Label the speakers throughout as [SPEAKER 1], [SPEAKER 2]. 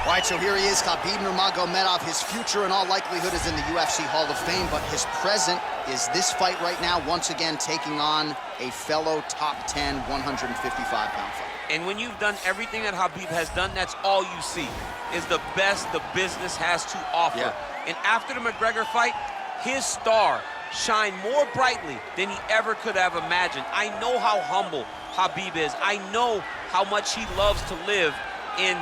[SPEAKER 1] All right, so here he is, Khabib Nurmagomedov. His future in all likelihood is in the UFC Hall of Fame, but his present is this fight right now, once again taking on a fellow top 10 155-pound fighter.
[SPEAKER 2] And when you've done everything that Khabib has done, that's all you see, is the best the business has to offer.
[SPEAKER 1] Yeah.
[SPEAKER 2] And after the McGregor fight, his star shined more brightly than he ever could have imagined. I know how humble Khabib is. I know how much he loves to live in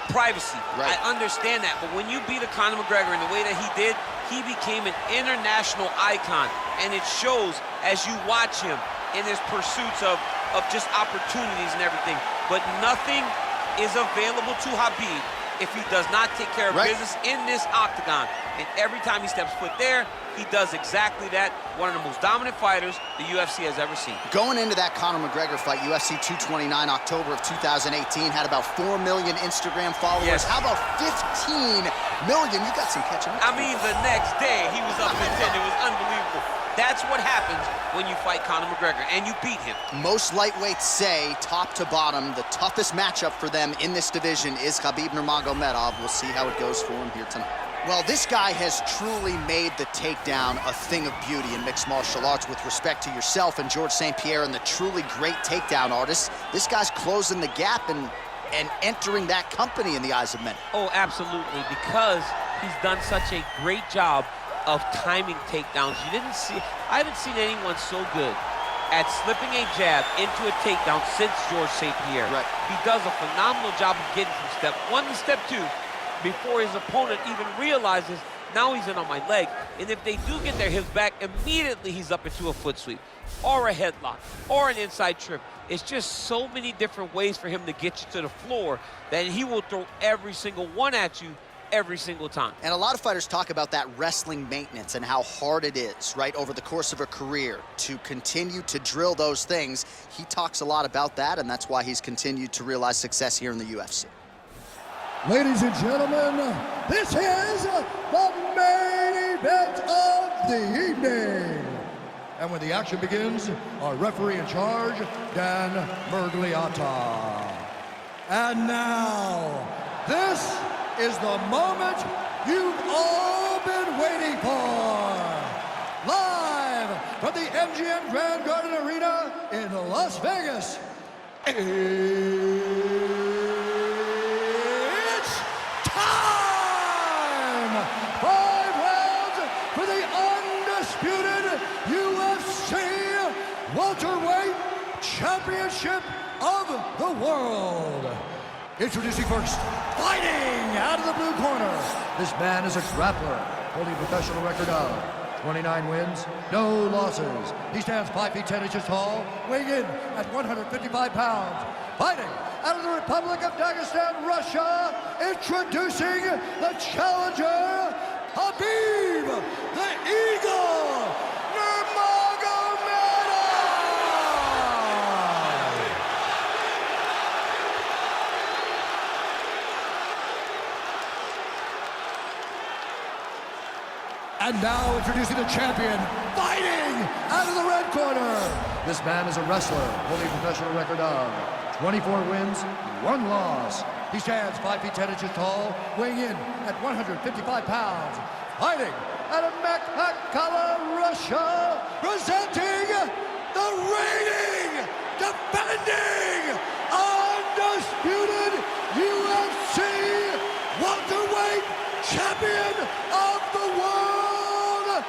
[SPEAKER 2] privacy.
[SPEAKER 1] Right.
[SPEAKER 2] I understand that, but when you beat a Conor McGregor in the way that he did, he became an international icon, and it shows as you watch him in his pursuits of just opportunities and everything. But nothing is available to Khabib if he does not take care of business in this octagon. And every time he steps foot there, he does exactly that. One of the most dominant fighters the UFC has ever seen.
[SPEAKER 1] Going into that Conor McGregor fight, UFC 229, October of 2018, had about 4 million Instagram followers.
[SPEAKER 2] Yes.
[SPEAKER 1] How about 15 million? You got some catching up.
[SPEAKER 2] I mean, the next day, he was up in 10. It was unbelievable. That's what happens when you fight Conor McGregor, and you beat him.
[SPEAKER 1] Most lightweights say, top to bottom, the toughest matchup for them in this division is Khabib Nurmagomedov. We'll see how it goes for him here tonight. Well, this guy has truly made the takedown a thing of beauty in mixed martial arts. With respect to yourself and George St. Pierre and the truly great takedown artists, this guy's closing the gap and entering that company in the eyes of many.
[SPEAKER 2] Oh, absolutely, because he's done such a great job of timing takedowns. I haven't seen anyone so good at slipping a jab into a takedown since George St. Pierre.
[SPEAKER 1] Right.
[SPEAKER 2] He does a phenomenal job of getting from step one to step two before his opponent even realizes, now he's in on my leg. And if they do get their hips back, immediately he's up into a foot sweep or a headlock or an inside trip. It's just so many different ways for him to get you to the floor that he will throw every single one at you every single time.
[SPEAKER 1] And a lot of fighters talk about that wrestling maintenance and how hard it is, right, over the course of a career to continue to drill those things. He talks a lot about that, and that's why he's continued to realize success here in the UFC.
[SPEAKER 3] Ladies and gentlemen, this is the main event of the evening. And when the action begins, our referee in charge, Dan Mergliata. And now, this is the moment you've all been waiting for. Live from the MGM Grand Garden Arena in Las Vegas. It's time! 5 rounds for the undisputed UFC welterweight championship of the world. Introducing first, fighting out of the blue corner. This man is a grappler, holding a professional record of 29 wins, no losses. He stands 5 feet 10 inches tall, weighing in at 155 pounds. Fighting out of the Republic of Dagestan, Russia, introducing the challenger, Khabib the Eagle Nurmagomedov. And now introducing the champion, fighting out of the red corner. This man is a wrestler, holding a professional record of 24 wins, 1 loss. He stands 5 feet 10 inches tall, weighing in at 155 pounds. Fighting out of Makhachev, Russia, presenting the reigning, defending, undisputed UFC welterweight champion of the world,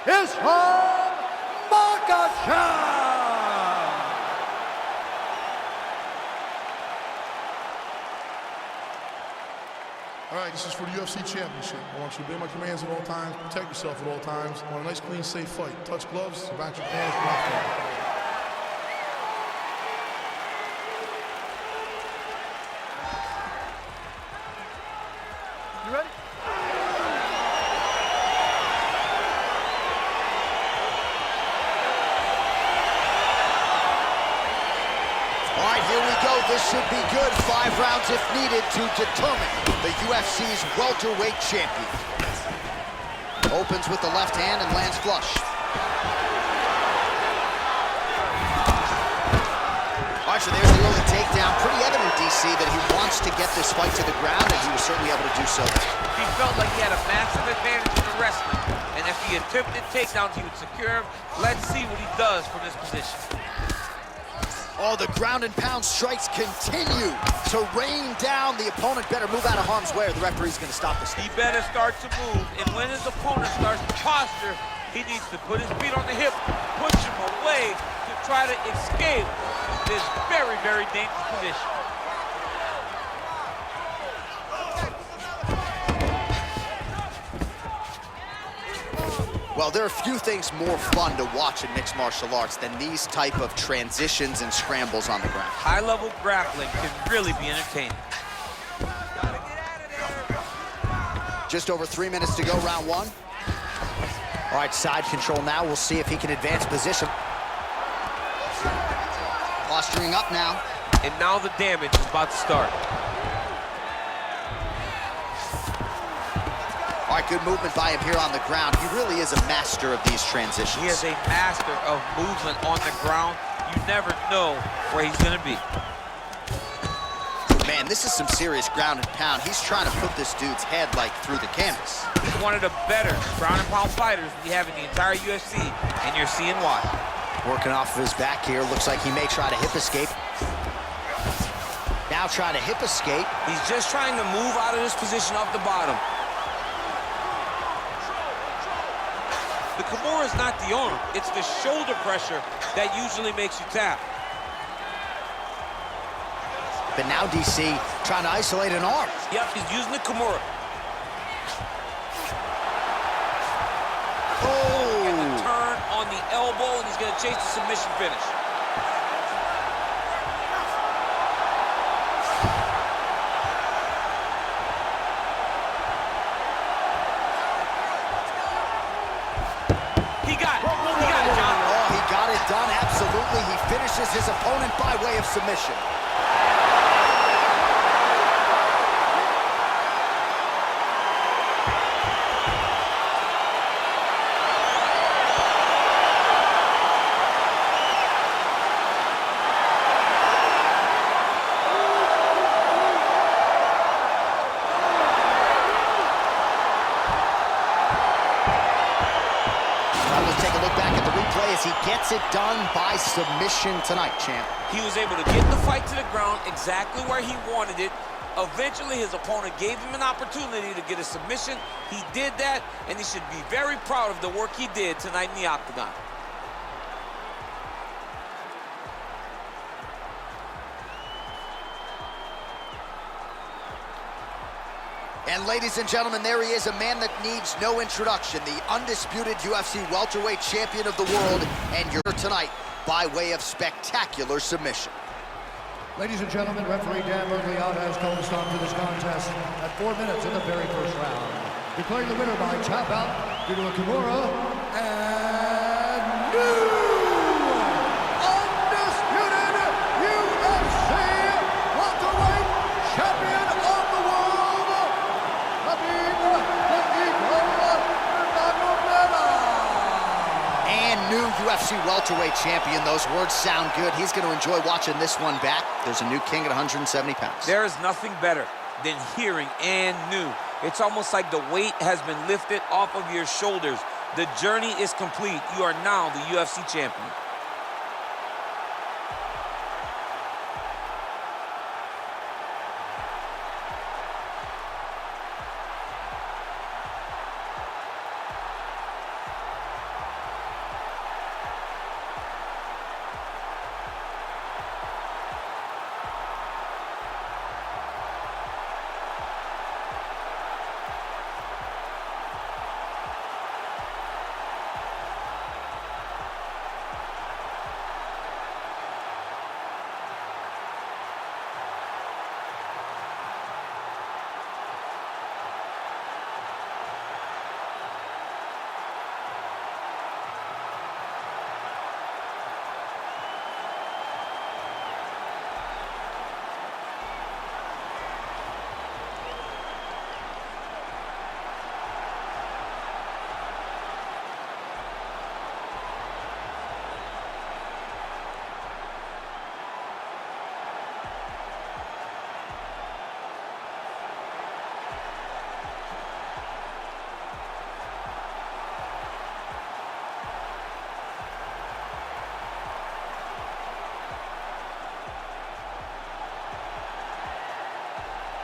[SPEAKER 3] Islam Makhachev.
[SPEAKER 4] All right, this is for the UFC Championship. I want you to obey my commands at all times, protect yourself at all times. I want a nice, clean, safe fight. Touch gloves, back your hands, block them.
[SPEAKER 3] You ready?
[SPEAKER 1] All right, here we go. This should be good. 5 rounds if needed to determine the UFC's welterweight champion. Opens with the left hand and lands flush. All right, so there's the early takedown. Pretty evident, DC. DC, that he wants to get this fight to the ground, and he was certainly able to do so.
[SPEAKER 2] He felt like he had a massive advantage in the wrestling, and if he attempted takedowns, he would secure him. Let's see what he does from this position.
[SPEAKER 1] Oh, the ground and pound strikes continue to rain down. The opponent better move out of harm's way, or the referee's going to stop this.
[SPEAKER 2] He better start to move, and when his opponent starts to posture, he needs to put his feet on the hip, push him away to try to escape this very, very dangerous position.
[SPEAKER 1] Well, there are few things more fun to watch in mixed martial arts than these type of transitions and scrambles on the ground.
[SPEAKER 2] High-level grappling can really be entertaining.
[SPEAKER 1] Just over 3 minutes to go, round one. All right, side control now. We'll see if he can advance position. Posturing up now.
[SPEAKER 2] And now the damage is about to start.
[SPEAKER 1] All right, good movement by him here on the ground. He really is a master of these transitions.
[SPEAKER 2] He is a master of movement on the ground. You never know where he's going to be.
[SPEAKER 1] Man, this is some serious ground and pound. He's trying to put this dude's head, like, through the canvas.
[SPEAKER 2] He's one of the better ground and pound fighters we have in the entire UFC, and you're seeing why.
[SPEAKER 1] Working off of his back here. Looks like he may try to hip escape. Now trying to hip escape.
[SPEAKER 2] He's just trying to move out of this position off the bottom. The Kimura is not the arm. It's the shoulder pressure that usually makes you tap.
[SPEAKER 1] But now DC trying to isolate an arm.
[SPEAKER 2] Yep, he's using the Kimura.
[SPEAKER 1] Oh!
[SPEAKER 2] And the turn on the elbow, and he's going to chase the submission finish. He got it. He got it, John.
[SPEAKER 1] Oh, he got it done, absolutely. He finishes his opponent by way of submission. He gets it done by submission tonight, champ.
[SPEAKER 2] He was able to get the fight to the ground exactly where he wanted it. Eventually, his opponent gave him an opportunity to get a submission. He did that, and he should be very proud of the work he did tonight in the octagon.
[SPEAKER 1] And ladies and gentlemen, there he is, a man that needs no introduction, the undisputed UFC welterweight champion of the world, and you're tonight by way of spectacular submission.
[SPEAKER 3] Ladies and gentlemen, referee Dan Mergliata has called a stop to this contest at 4 minutes in the very first round, declaring the winner by tap out due to a Kimura and new undisputed UFC welterweight champion of the world, Khabib Nurmagomedov.
[SPEAKER 1] And new UFC welterweight champion. Those words sound good. He's going to enjoy watching this one back. There's a new king at 170 pounds.
[SPEAKER 2] There is nothing better than hearing "and new." It's almost like the weight has been lifted off of your shoulders. The journey is complete. You are now the UFC champion.